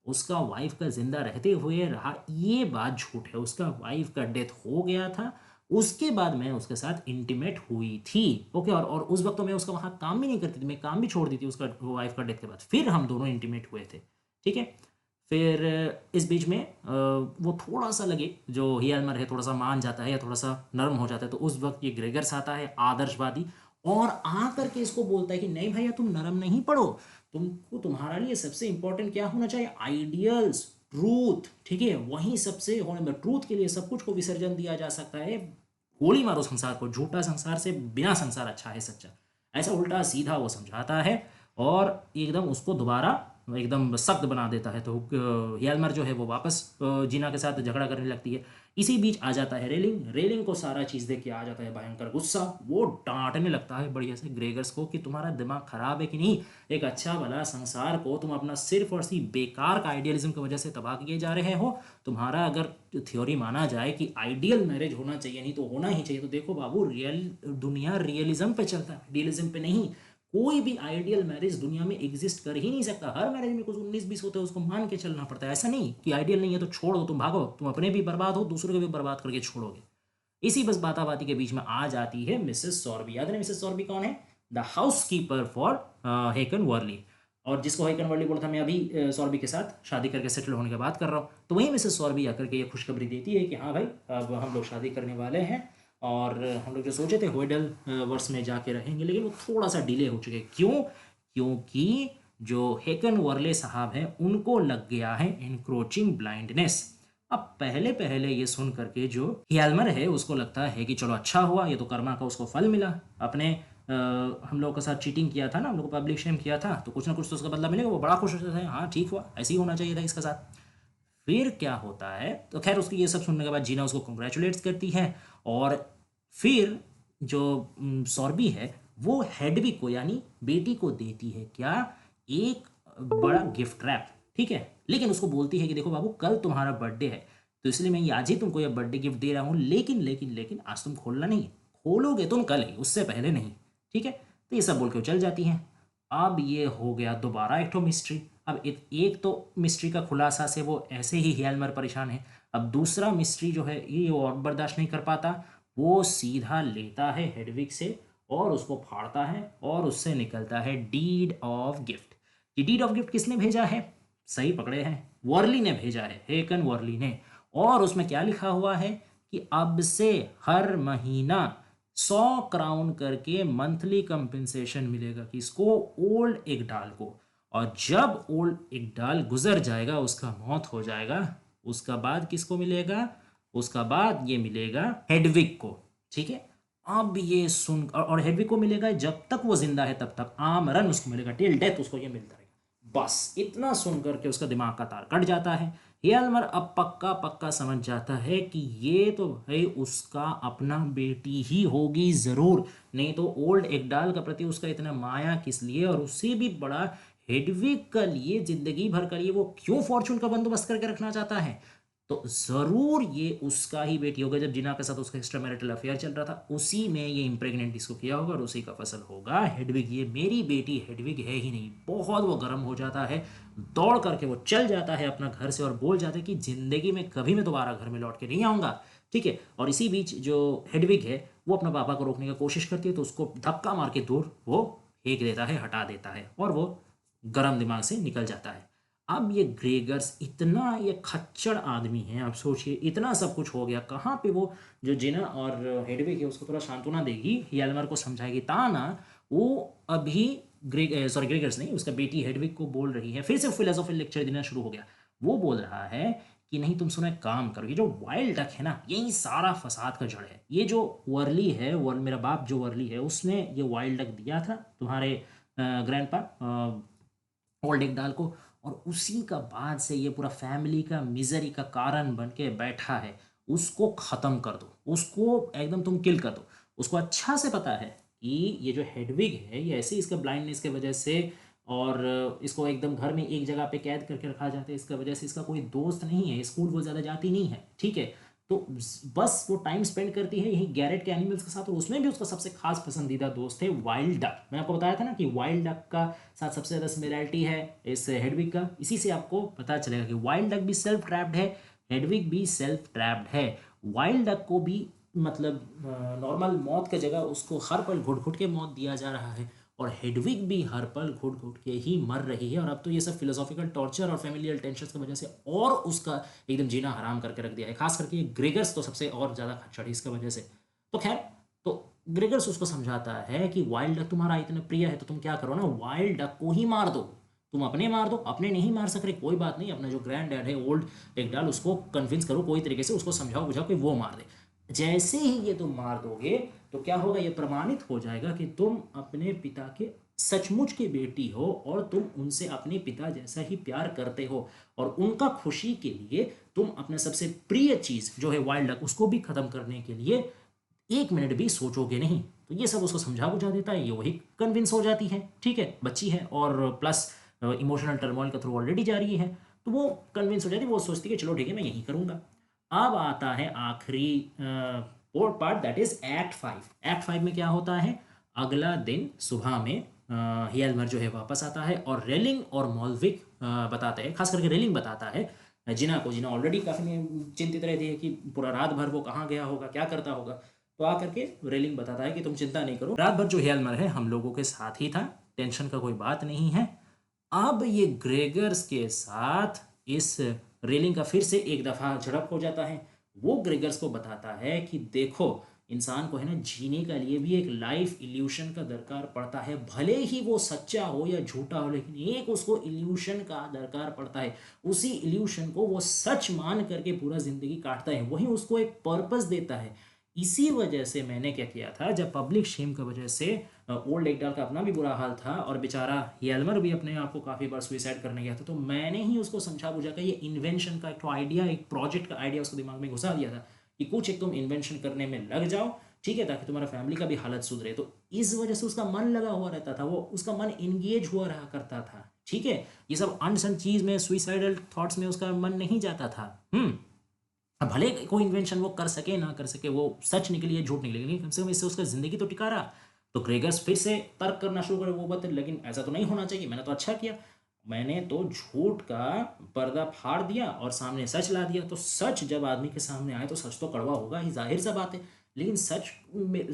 उसका वाइफ का जिंदा रहते हुए रहा, ये बात झूठ है। उसका वाइफ का डेथ हो गया था, उसके बाद मैं उसके साथ इंटीमेट हुई थी। ओके, और उस वक्त तो मैं उसका वहाँ काम भी नहीं करती थी, मैं काम भी छोड़ दी थी उसका वाइफ का डेथ के बाद, फिर हम दोनों इंटीमेट हुए थे। ठीक है, फिर इस बीच में वो थोड़ा सा लगे, जो हियलमर है थोड़ा सा मान जाता है या थोड़ा सा नरम हो जाता है, तो उस वक्त ये ग्रेगर्स आता है आदर्शवादी और आ करके इसको बोलता है कि नहीं भैया, तुम नरम नहीं पड़ो, तुमको तुम्हारा लिए सबसे इंपॉर्टेंट क्या होना चाहिए, आइडियल्स, ट्रूथ। ठीक है, वहीं सबसे होने में, ट्रूथ के लिए सब कुछ को विसर्जन दिया जा सकता है, गोली मारो संसार को, झूठा संसार से बिना संसार अच्छा है सच्चा, ऐसा उल्टा सीधा वो समझाता है और एकदम उसको दोबारा एकदम सख्त बना देता है। तो हियलमर जो है वो वापस जीना के साथ झगड़ा करने लगती है। इसी बीच आ जाता है रेलिंग, रेलिंग को सारा चीज़ देख के आ जाता है भयंकर गुस्सा, वो डांटने लगता है बढ़िया से ग्रेगर्स को कि तुम्हारा दिमाग खराब है कि नहीं, एक अच्छा भला संसार को तुम अपना सिर्फ और सिर्फ बेकार का आइडियलिज्म की वजह से तबाह किए जा रहे हो। तुम्हारा अगर थ्योरी माना जाए कि आइडियल मैरिज होना चाहिए, नहीं तो होना ही चाहिए, तो देखो बाबू, रियल दुनिया रियलिज्म पे चलता है, आइडियलिज्म पे नहीं। कोई भी आइडियल मैरिज दुनिया में एग्जिस्ट कर ही नहीं सकता, हर मैरिज में कुछ 19-20 होते हैं, उसको मान के चलना पड़ता है। ऐसा नहीं कि आइडियल नहीं है तो छोड़ दो, तुम भागो, तुम अपने भी बर्बाद हो, दूसरों को भी बर्बाद करके छोड़ोगे। इसी बस बाताबाती के बीच में आ जाती है मिसेस सॉर्बी। याद है मिसेस सॉर्बी कौन है, the housekeeper for Haakon Werle, और जिसको हेकन वर्ली बोला था मैं अभी सॉर्बी के साथ शादी करके सेटल होने की बात कर रहा हूँ। तो वही मिसेस सॉर्बी आकर के ये खुशखबरी देती है कि हाँ भाई, अब हम लोग शादी करने वाले हैं और हम लोग जो सोचे थे होइडल वर्ष में जाके रहेंगे, लेकिन वो थोड़ा सा डिले हो चुके। क्यों? क्योंकि जो हेकन वर्ले साहब हैं उनको लग गया है इंक्रोचिंग ब्लाइंडनेस। अब पहले पहले ये सुन करके जो हियालमर है उसको लगता है कि चलो अच्छा हुआ, ये तो कर्मा का उसको फल मिला, अपने हम लोगों के साथ चीटिंग किया था ना, हम लोग को पब्लिक शेम किया था, तो कुछ ना कुछ तो उसका बदला मिलेगा। वो बड़ा खुश होता है, हाँ ठीक हुआ, ऐसे ही होना चाहिए था इसके साथ। फिर क्या होता है, तो खैर उसकी ये सब सुनने के बाद जीना उसको कंग्रेचुलेट्स करती है और फिर जो सॉर्बी है वो हेडविग को यानी बेटी को देती है क्या, एक बड़ा गिफ्ट रैप। ठीक है, लेकिन उसको बोलती है कि देखो बाबू, कल तुम्हारा बर्थडे है, तो इसलिए मैं ये आज ही तुमको ये बर्थडे गिफ्ट दे रहा हूँ, लेकिन लेकिन लेकिन आज तुम खोलना नहीं, खोलोगे तुम कल ही, उससे पहले नहीं। ठीक है, तो ये सब बोल के वो चल जाती हैं। अब ये हो गया दोबारा एक तो मिस्ट्री। अब एक तो मिस्ट्री का खुलासा से वो ऐसे ही हियलमर परेशान है। अब दूसरा मिस्ट्री जो है ये और बर्दाश्त नहीं कर पाता, वो सीधा लेता है हेडविग से और उसको फाड़ता है और उससे निकलता है डीड ऑफ गिफ्ट। ये डीड ऑफ गिफ्ट किसने भेजा है? सही पकड़े हैं, वर्ली ने भेजा है, हेकन वर्ली ने। और उसमें क्या लिखा हुआ है कि अब से हर महीना 100 क्राउन करके मंथली कंपेंसेशन मिलेगा किसको? ओल्ड एकडाल को। और जब ओल्ड एकडाल गुजर जाएगा, उसका मौत हो जाएगा, उसका बाद किसको मिलेगा? उसका बाद ये मिलेगा हेडविग को। ठीक है, अब ये सुन, और हेडविग को मिलेगा जब तक वो जिंदा है तब तक, आमरन उसको मिलेगा, टिल डेथ उसको ये मिलता है। बस इतना सुन करके उसका दिमाग का तार कट जाता है। हियालमर अब पक्का पक्का समझ जाता है कि ये तो भाई उसका अपना बेटी ही होगी जरूर, नहीं तो ओल्ड एकडाल का प्रति उसका इतना माया किस लिए, और उससे भी बड़ा हेडविग का लिए, जिंदगी भर का लिए वो क्यों फॉर्चून का बंदोबस्त करके रखना चाहता है। तो जरूर ये उसका ही बेटी होगा। जब जिना के साथ उसका एक्स्ट्रा मैरिटल अफेयर चल रहा था, उसी में ये इम्प्रेग्नेंट इसको किया होगा और उसी का फसल होगा हेडविग। ये मेरी बेटी हेडविग है ही नहीं। बहुत वो गर्म हो जाता है, दौड़ करके वो चल जाता है अपना घर से और बोल जाता है कि जिंदगी में कभी मैं दोबारा घर में लौट के नहीं आऊँगा। ठीक है, और इसी बीच जो हेडविग है वो अपना पापा को रोकने की कोशिश करती है, तो उसको धक्का मार के दूर वो फेंक देता है, हटा देता है, और वो गर्म दिमाग से निकल जाता है। अब ये ग्रेगर्स इतना ये खच्चड़ आदमी है, आप सोचिए, इतना सब कुछ हो गया, कहाँ पे वो जो जिना और हेडविग है उसको थोड़ा सांत्वना देगी, हियालमर को समझाएगी, ताना वो अभी ग्रेगर्स नहीं, उसका बेटी हेडविग को बोल रही है, फिर से फिलोसॉफी लेक्चर देना शुरू हो गया। वो बोल रहा है कि नहीं, तुम सुनो, एक काम करो, ये जो वाइल्ड डक है ना, यही सारा फसाद का जड़ है। ये जो वर्ली है, मेरा बाप जो वर्ली है, उसने ये वाइल्ड डक दिया था तुम्हारे ग्रैंडपा ओल्ड एकडाल को, और उसी का बाद से ये पूरा फैमिली का मिजरी का कारण बन के बैठा है। उसको ख़त्म कर दो, उसको एकदम तुम किल कर दो। उसको अच्छा से पता है कि ये जो हेडविग है, ये ऐसे इसका ब्लाइंडनेस के वजह से, और इसको एकदम घर में एक जगह पे कैद करके रखा जाता है, इसका वजह से इसका कोई दोस्त नहीं है, स्कूल वो ज़्यादा जाती नहीं है। ठीक है, तो बस वो टाइम स्पेंड करती है यही गैरेट के एनिमल्स के साथ, और उसमें भी उसका सबसे खास पसंदीदा दोस्त है वाइल्ड डक। मैं आपको बताया था ना कि वाइल्ड डक का साथ सबसे ज़्यादा सिमिलरिटी है इस हेडविग का। इसी से आपको पता चलेगा कि वाइल्ड डक भी सेल्फ ट्रैप्ड है, हेडविग भी सेल्फ ट्रैप्ड है। वाइल्ड डक को भी मतलब नॉर्मल मौत की जगह उसको हर पल घुट घुट के मौत दिया जा रहा है, और हेडविग भी हर पल घुट घुट के ही मर रही है। और अब तो ये सब फिलोसॉफिकल टॉर्चर और फैमिलियल टेंशन की वजह से और उसका एकदम जीना हराम करके रख दिया है। खास करके ये ग्रेगर्स तो सबसे और ज़्यादा खच्चड़ है इसकी वजह से। तो खैर, तो ग्रेगर्स उसको समझाता है कि वाइल्ड डक तुम्हारा इतना प्रिय है, तो तुम क्या करो ना, वाइल्ड डक को ही मार दो। तुम अपने मार दो, अपने नहीं मार सक रहे, कोई बात नहीं, अपना जो ग्रैंड डैड है ओल्ड एकडाल, उसको कन्विंस करो कोई तरीके से, उसको समझाओ बुझाओ कि वो मार दे। जैसे ही ये तुम मार दोगे तो क्या होगा, ये प्रमाणित हो जाएगा कि तुम अपने पिता के सचमुच की बेटी हो, और तुम उनसे अपने पिता जैसा ही प्यार करते हो, और उनका खुशी के लिए तुम अपने सबसे प्रिय चीज़ जो है वाइल्ड डक, उसको भी ख़त्म करने के लिए 1 मिनट भी सोचोगे नहीं। तो ये सब उसको समझा बुझा देता है, ये वही कन्विंस हो जाती है। ठीक है, बच्ची है और प्लस इमोशनल टर्मोइल का थ्रू ऑलरेडी जारी है, तो वो कन्विंस हो जाती है, वो सोचती है कि चलो ठीक है मैं यही करूँगा। अब आता है आखिरी fourth part, that is act 5। Act 5 में क्या होता है, अगला दिन सुबह में हियालमर जो है वापस आता है, और रेलिंग और मॉल्विक बताते हैं, खास करके रेलिंग बताता है जिना को। जिना ऑलरेडी काफ़ी चिंतित रहती है कि पूरा रात भर वो कहाँ गया होगा, क्या करता होगा। तो आकर के रेलिंग बताता है कि तुम चिंता नहीं करो, रात भर जो हियालमर है हम लोगों के साथ ही था, टेंशन का कोई बात नहीं है। अब ये ग्रेगर्स के साथ इस रेलिंग का फिर से एक दफ़ा झड़प हो जाता है। वो ग्रेगर्स को बताता है कि देखो, इंसान को है ना जीने के लिए भी एक लाइफ इल्यूशन का दरकार पड़ता है, भले ही वो सच्चा हो या झूठा हो, लेकिन एक उसको इल्यूशन का दरकार पड़ता है। उसी इल्यूशन को वो सच मान करके पूरा ज़िंदगी काटता है, वही उसको एक पर्पस देता है। इसी वजह से मैंने क्या किया था, जब पब्लिक शेम की वजह से ओल्ड एकडाल का अपना भी बुरा हाल था, और बेचारा हियालमर भी अपने आप को काफ़ी बार सुइसाइड करने गया था, तो मैंने ही उसको समझा बुझा कर ये इन्वेंशन का एक आइडिया, एक प्रोजेक्ट का आइडिया उसको दिमाग में घुसा दिया था कि कुछ एक तुम इन्वेंशन करने में लग जाओ, ठीक है, ताकि तुम्हारा फैमिली का भी हालत सुधरे। तो इस वजह से उसका मन लगा हुआ रहता था, वो उसका मन इंगेज हुआ रहा करता था। ठीक है, ये सब अनसन चीज़ में, सुइसाइडल थॉट्स में उसका मन नहीं जाता था। अब भले कोई इन्वेंशन वो कर सके ना कर सके, वो सच निकली है झूठ निकली, लेकिन कम से कम इससे उसका ज़िंदगी तो टिका रहा। तो ग्रेगर्स फिर से तर्क करना शुरू करे, वो बात, लेकिन ऐसा तो नहीं होना चाहिए, मैंने तो अच्छा किया, मैंने तो झूठ का पर्दा फाड़ दिया और सामने सच ला दिया। तो सच जब आदमी के सामने आए तो सच तो कड़वा होगा ही, जाहिर सा बात है। लेकिन सच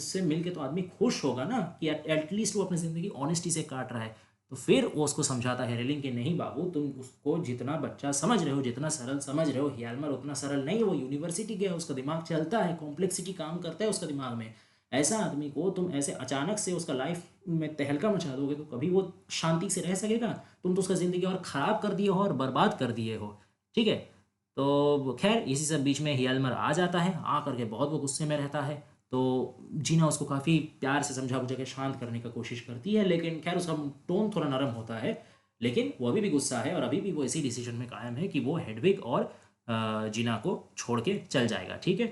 से मिल के तो आदमी खुश होगा ना कि एटलीस्ट वो अपनी ज़िंदगी ऑनेस्टी से काट रहा है। तो फिर वो उसको समझाता है रेलिंग कि नहीं बाबू, तुम उसको जितना बच्चा समझ रहे हो, जितना सरल समझ रहे हो, हियालमर उतना सरल नहीं है। वो यूनिवर्सिटी गया, उसका दिमाग चलता है, कॉम्प्लेक्सिटी काम करता है उसका दिमाग में। ऐसा आदमी को तुम ऐसे अचानक से उसका लाइफ में तहलका मचा दोगे तो कभी वो शांति से रह सकेगा? तुम तो उसका ज़िंदगी और ख़राब कर दिए हो और बर्बाद कर दिए हो। ठीक है। तो खैर इसी सब बीच में हियालमर आ जाता है, आ करके बहुत वो गुस्से में रहता है। तो जीना उसको काफ़ी प्यार से समझा बुझा के शांत करने का कोशिश करती है, लेकिन खैर उसका टोन थोड़ा नरम होता है। लेकिन वो अभी भी गुस्सा है और अभी भी वो इसी डिसीजन में कायम है कि वो हेडविग और जीना को छोड़ के चल जाएगा। ठीक है।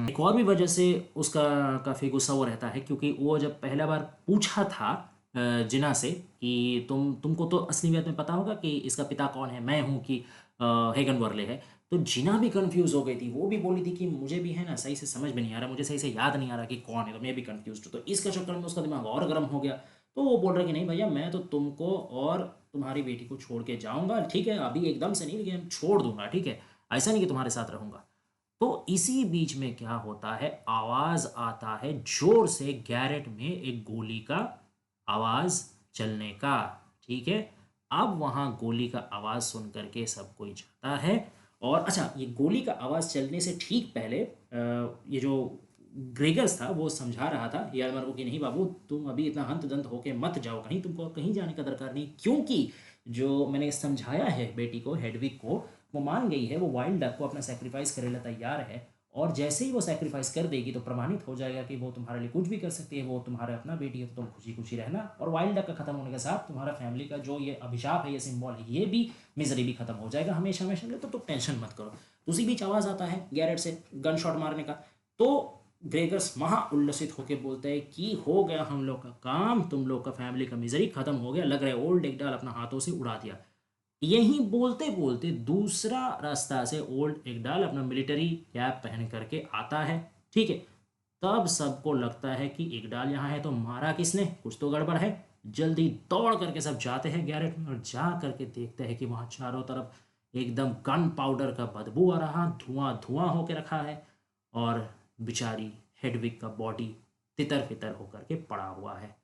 एक और भी वजह से उसका काफ़ी गुस्सा वो रहता है, क्योंकि वो जब पहला बार पूछा था जिना से कि तुमको तो असलियत में पता होगा कि इसका पिता कौन है, मैं हूँ कि हेगन वर्ले है। तो जिना भी कंफ्यूज हो गई थी, वो भी बोली थी कि मुझे भी है ना सही से समझ में नहीं आ रहा, मुझे सही से याद नहीं आ रहा कि कौन है, तो मैं भी कंफ्यूज हूँ। तो इसका चक्कर में उसका दिमाग और गर्म हो गया। तो वो बोल रहा कि नहीं भैया, मैं तो तुमको और तुम्हारी बेटी को छोड़ के जाऊंगा। ठीक है, अभी एकदम से नहीं, लेकिन छोड़ दूंगा। ठीक है, ऐसा नहीं कि तुम्हारे साथ रहूंगा। तो इसी बीच में क्या होता है, आवाज आता है जोर से गैरेट में एक गोली का आवाज चलने का। ठीक है। अब वहां गोली का आवाज सुन करके सब कोई जाता है। और अच्छा, ये गोली का आवाज चलने से ठीक पहले ये जो ग्रेगर्स था वो समझा रहा था यारमर को कि नहीं बाबू, तुम अभी इतना हंत दंत होके मत जाओ कहीं, तुमको कहीं जाने का दरकार नहीं, क्योंकि जो मैंने समझाया है बेटी को, हेडविग को, वो मान गई है, वो वाइल्ड डक को अपना सेक्रीफाइस करे ला तैयार है। और जैसे ही वो सेक्रीफाइस कर देगी तो प्रमाणित हो जाएगा कि वो तुम्हारे लिए कुछ भी कर सकती है, वो तुम्हारा अपना बेटी है, तो तुम खुशी खुशी रहना। और वाइल्ड डक का खत्म होने के साथ तुम्हारा फैमिली का जो ये अभिशाप है, ये सिंबल है, ये भी मिजरी भी खत्म हो जाएगा हमेशा हमेशा के लिए। तो तुम टेंशन मत करो। उसी बीच आवाज आता है गैरेट से गन शॉट मारने का। तो ग्रेगर्स महा उल्लसित होकर बोलते हैं कि हो गया हम लोग का काम, तुम लोग का फैमिली का मिजरी खत्म हो गया, लग रहा है ओल्ड एकडाल अपना हाथों से उड़ा दिया। यही बोलते बोलते दूसरा रास्ता से ओल्ड एकडाल अपना मिलिट्री कैप पहन करके आता है। ठीक है। तब सबको लगता है कि एकडाल यहाँ है, तो मारा किसने, कुछ तो गड़बड़ है। जल्दी दौड़ करके सब जाते हैं गैरेट में और जा करके देखते हैं कि वहाँ चारों तरफ एकदम गन पाउडर का बदबू आ रहा, धुआं धुआं होके रखा है। और बेचारी हेडविग का बॉडी तितर फितर होकर के पड़ा हुआ है।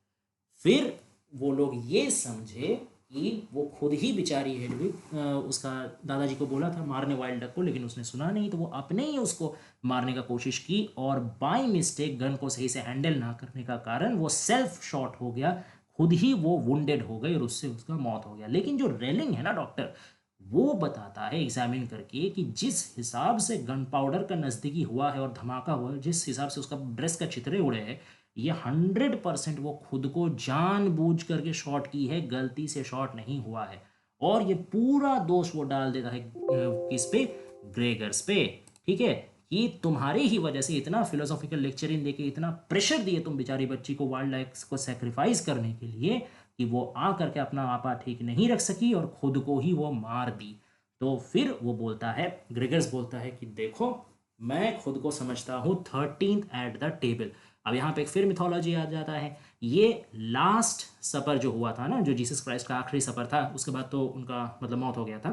फिर वो लोग ये समझे कि वो खुद ही बेचारी हेडविग, उसका दादाजी को बोला था मारने वाइल्ड डक को, लेकिन उसने सुना नहीं, तो वो अपने ही उसको मारने का कोशिश की और बाय मिस्टेक गन को सही से हैंडल ना करने का कारण वो सेल्फ शॉट हो गया, खुद ही वो वुंडेड हो गई और उससे उसका मौत हो गया। लेकिन जो रेलिंग है ना डॉक्टर, वो बताता है एग्जामिन करके कि जिस हिसाब से गन पाउडर का नज़दीकी हुआ है और धमाका हुआ है, जिस हिसाब से उसका ड्रेस का चितरे उड़े हैं, ये 100% वो खुद को जानबूझ करके शॉट की है, गलती से शॉट नहीं हुआ है। और ये पूरा दोष वो डाल देता है किस पे, ग्रेगर्स पे। ठीक है, कि तुम्हारी ही वजह से इतना फिलोसॉफिकल लेक्चरिंग देके इतना प्रेशर दिए तुम बेचारी बच्ची को वाइल्ड लाइफ को सेक्रीफाइस करने के लिए, कि वो आ करके अपना आपा ठीक नहीं रख सकी और खुद को ही वो मार दी। तो फिर वो बोलता है, ग्रेगर्स बोलता है कि देखो, मैं खुद को समझता हूँ 13th एट द टेबल। अब यहाँ पे एक फिर मिथोलॉजी आ जाता है। ये लास्ट सपर जो हुआ था ना, जो जीसस क्राइस्ट का आखिरी सपर था, उसके बाद तो उनका मतलब मौत हो गया था।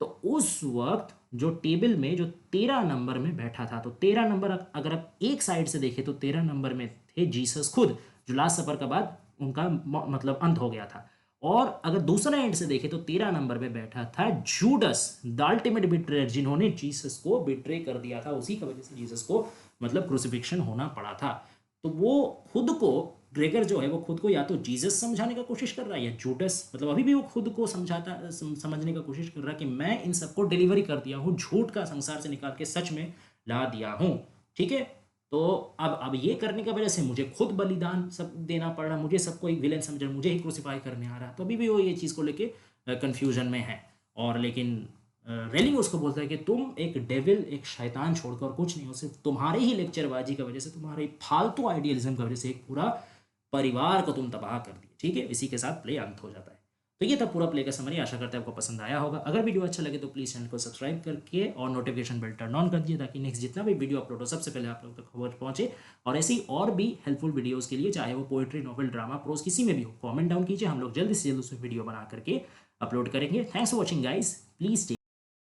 तो उस वक्त जो टेबल में जो 13 नंबर में बैठा था, तो 13 नंबर अगर आप एक साइड से देखें तो 13 नंबर में थे जीसस खुद, जो लास्ट सपर के बाद उनका मतलब अंत हो गया था। और अगर दूसरा एंड से देखें तो 13 नंबर पे बैठा था जूडस, द अल्टीमेट बिट्रेयर, जिन्होंने जीसस को बिट्रे कर दिया था। उसी की वजह से जीसस को मतलब क्रूसिफिक्शन होना पड़ा था। तो वो खुद को, ग्रेगर जो है वो खुद को या तो जीसस समझाने का कोशिश कर रहा है या जूडस, मतलब अभी भी वो खुद को समझने का कोशिश कर रहा है कि मैं इन सबको डिलीवरी कर दिया हूँ, झूठ का संसार से निकाल के सच में ला दिया हूँ। ठीक है। तो अब ये करने की वजह से मुझे खुद बलिदान सब देना पड़ रहा, मुझे सबको एक विलेन समझ, मुझे ही क्रूसीफाई करने आ रहा है। तो अभी भी वो ये चीज़ को लेके कन्फ्यूजन में है। और लेकिन रेलिंग उसको बोलता है कि तुम एक डेविल, एक शैतान छोड़कर कुछ नहीं हो, सिर्फ तुम्हारे ही लेक्चरबाजी की वजह से, तुम्हारे फालतू आइडियलिज्म की वजह से एक पूरा परिवार को तुम तबाह कर दिए। ठीक है, इसी के साथ प्ले अंत हो जाता है। तो ये था पूरा प्ले का समरी। आशा करते हैं आपको पसंद आया होगा। अगर वीडियो अच्छा लगे तो प्लीज़ चैनल को सब्सक्राइब करके और नोटिफिकेशन बेल टर्न ऑन कर दिए, ताकि नेक्स्ट जितना भी वीडियो अपलोड हो सबसे पहले आप लोग तक खबर पहुंचे। और ऐसी और भी हेल्पफुल वीडियोस के लिए, चाहे वो पोएट्री, नॉवल, ड्रामा, प्रोज, किसी में भी हो, कमेंट डाउन कीजिए। हम लोग जल्दी से जल्द उसमें वीडियो बना करके अपलोड करेंगे। Thanks for watching guys, please